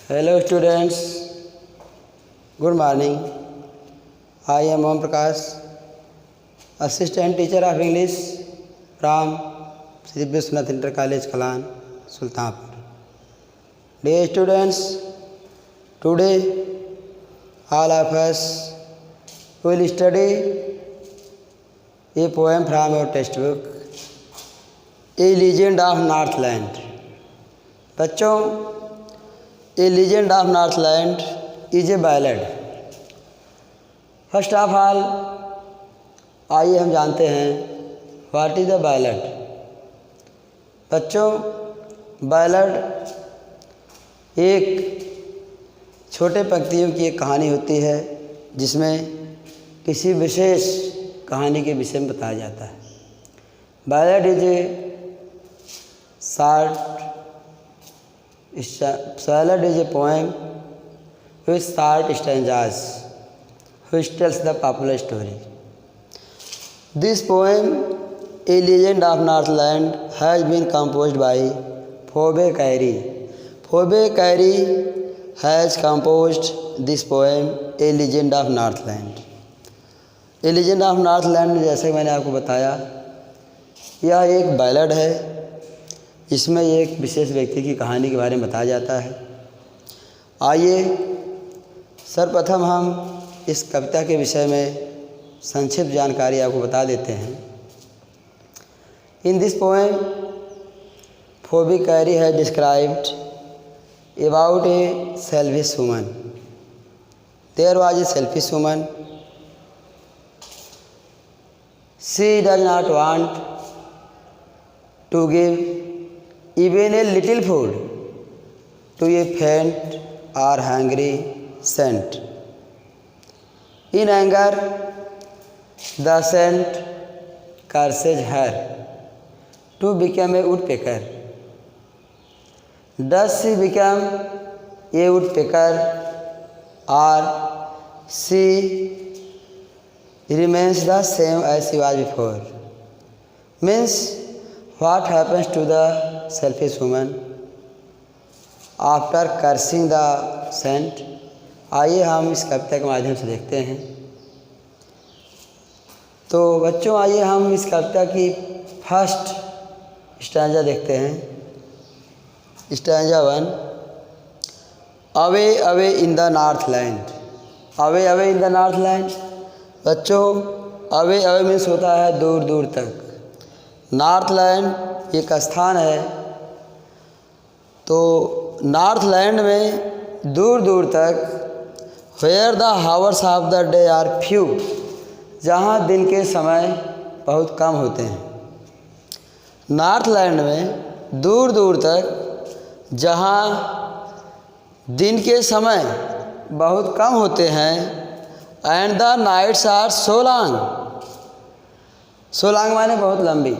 Hello students, good morning. I am Om Prakash, Assistant Teacher of English from Sri Vishwanath Inter College, Kalan, Sultanpur. Dear students, today all of us will study a poem from our textbook, A Legend of Northland. बच्चों, A Legend of Northland is a ballad. First of all आइए हम जानते हैं what is the ballad. बच्चों, ballad एक छोटे पंक्तियों की एक कहानी होती है जिसमें किसी विशेष कहानी के विषय में बताया जाता है। Ballad is a Ballad is a poem with short stanzas which tells the popular story. This poem, A Legend of Northland, has been composed by Phoebe Carey. Phoebe Carey has composed this poem, A Legend of Northland. A Legend of Northland, जैसे मैंने आपको बताया, यह एक ballad है। इसमें एक विशेष व्यक्ति की कहानी के बारे में बताया जाता है। आइए सर्वप्रथम हम इस कविता के विषय में संक्षिप्त जानकारी आपको बता देते हैं। In this poem Phoebe Cary has described about a selfish woman. There was a selfish woman. She does not want to give even a little food to a faint or hungry saint. In anger, the saint curses her to become a woodpecker. Does she become a woodpecker or she remains the same as she was before? Means, what happens to the selfish woman after cursing the saint? आइए हम इस कविता के माध्यम से देखते हैं। तो बच्चों, आइए हम इस कविता की फर्स्ट स्टैंजा देखते हैं। Stanza 1, away away in the Northland. Away away in the Northland. बच्चों, अवे अवे मीन्स होता है दूर दूर तक। नॉर्थलैंड एक स्थान है, तो नॉर्थलैंड में दूर दूर तक where the hours of the day are few, जहाँ दिन के समय बहुत कम होते हैं। नॉर्थलैंड में दूर दूर तक जहाँ दिन के समय बहुत कम होते हैं, and the nights are so long. So long माने बहुत लंबी,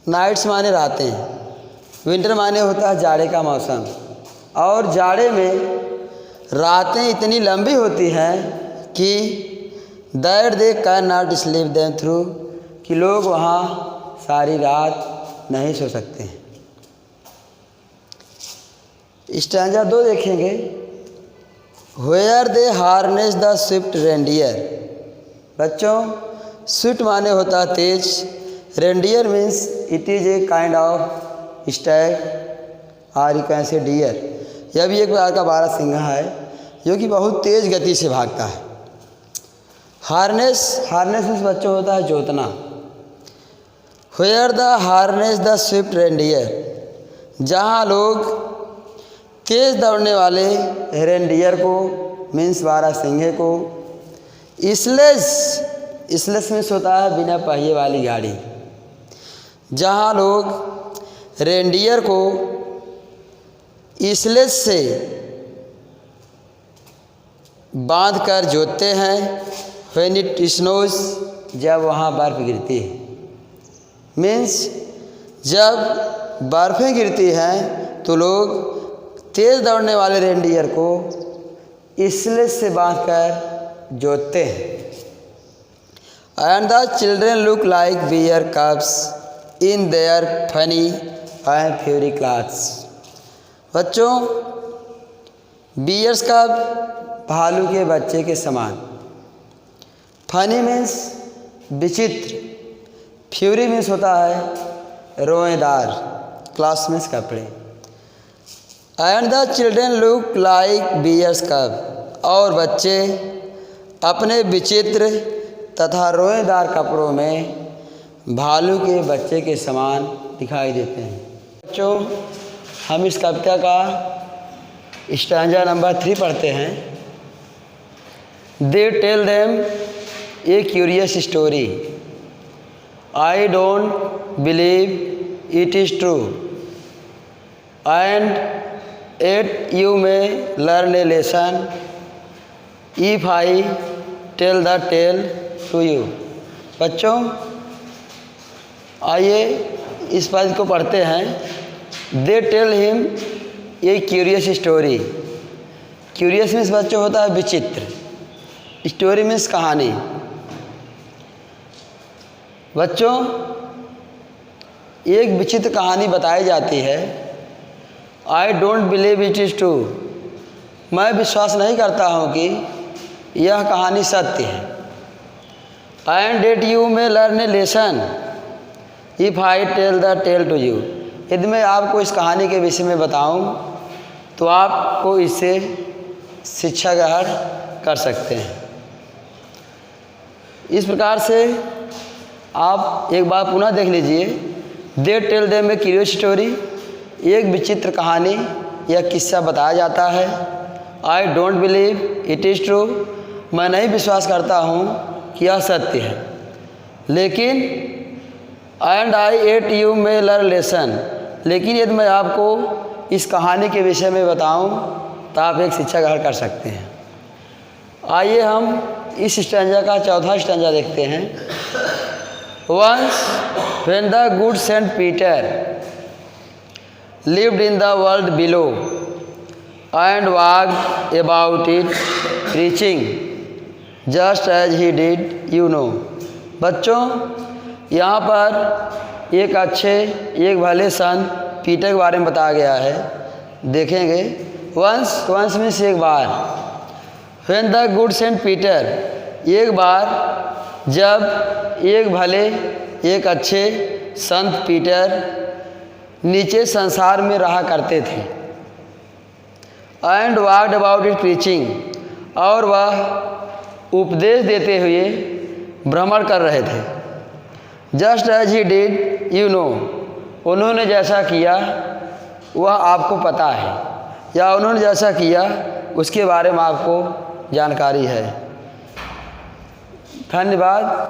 नाइट्स माने रातें, विंटर माने होता है जाड़े का मौसम, और जाड़े में रातें इतनी लंबी होती हैं कि that they can not sleep them through, कि लोग वहाँ सारी रात नहीं सो सकते हैं। स्टैंजा 2 देखेंगे। Where they harness the swift reindeer. बच्चों, स्विफ्ट माने होता है तेज, reindeer means it is a kind of stag और यू कैन से डियर। यह भी एक प्रकार का बारह सिंघा है जो कि बहुत तेज़ गति से भागता है। हार्नेस, हार्नेस मीन्स बच्चों होता है जोतना। Where they harness the swift reindeer, जहाँ लोग तेज़ दौड़ने वाले रेंडियर को मीन्स बारह सिंघे को, इसलेस, इसलेस मीन्स होता है बिना पहिए वाली गाड़ी, जहाँ लोग रेंडियर को इसलेस से बांध कर जोतते हैं। व्हेन इट स्नोज, जब वहाँ बर्फ़ गिरती है। मीन्स जब बर्फ़ें गिरती हैं तो लोग तेज़ दौड़ने वाले रेंडियर को इसलेस से बांध कर जोतते हैं। And the children look like bear cubs in their funny and furry clothes. बच्चों, बियर्स का भालू के बच्चे के समान। फनी मीन्स विचित्र। फ्यूरी मीन्स होता है रोएदार। क्लास मीन्स कपड़े। And the children look like bears cub, और बच्चे अपने विचित्र तथा रोएदार कपड़ों में भालू के बच्चे के समान दिखाई देते हैं। बच्चों, हम इस कविता का स्टैंजा नंबर 3 पढ़ते हैं। They tell them a curious story, I don't believe it is true, and at you may learn a lesson if I tell the tale to you. बच्चों, आइए इस पद को पढ़ते हैं। They tell him a curious story. Curious means बच्चों होता है विचित्र, स्टोरी मीन्स कहानी। बच्चों, एक विचित्र कहानी बताई जाती है। I don't believe it is true, मैं विश्वास नहीं करता हूँ कि यह कहानी सत्य है। And at you may learn a lesson if I tell the tale to you, यदि मैं आपको इस कहानी के विषय में बताऊं तो आपको इससे शिक्षा ग्रहण कर सकते हैं। इस प्रकार से आप एक बार पुनः देख लीजिए। They tell them a curious story, एक विचित्र कहानी या किस्सा बताया जाता है। I don't believe it is true, मैं नहीं विश्वास करता हूँ कि यह सत्य है। लेकिन and I eight you may learn lesson, लेकिन यदि मैं आपको इस कहानी के विषय में बताऊं तो आप एक शिक्षा ग्रहण कर सकते हैं। आइए हम इस स्टैंजा का चौथा स्टैंजा देखते हैं। Once when the good Saint Peter lived in the world below and walked about it preaching just as he did you know. बच्चों, यहाँ पर एक अच्छे एक भले संत पीटर के बारे में बताया गया है। देखेंगे। वंस मीन्स एक बार। When the good Saint Peter, एक बार जब एक भले एक अच्छे संत पीटर नीचे संसार में रहा करते थे। And walked about it preaching, और वह उपदेश देते हुए भ्रमण कर रहे थे। Just as he did you know, उन्होंने जैसा किया वह आपको पता है, या उन्होंने जैसा किया उसके बारे में आपको जानकारी है। धन्यवाद।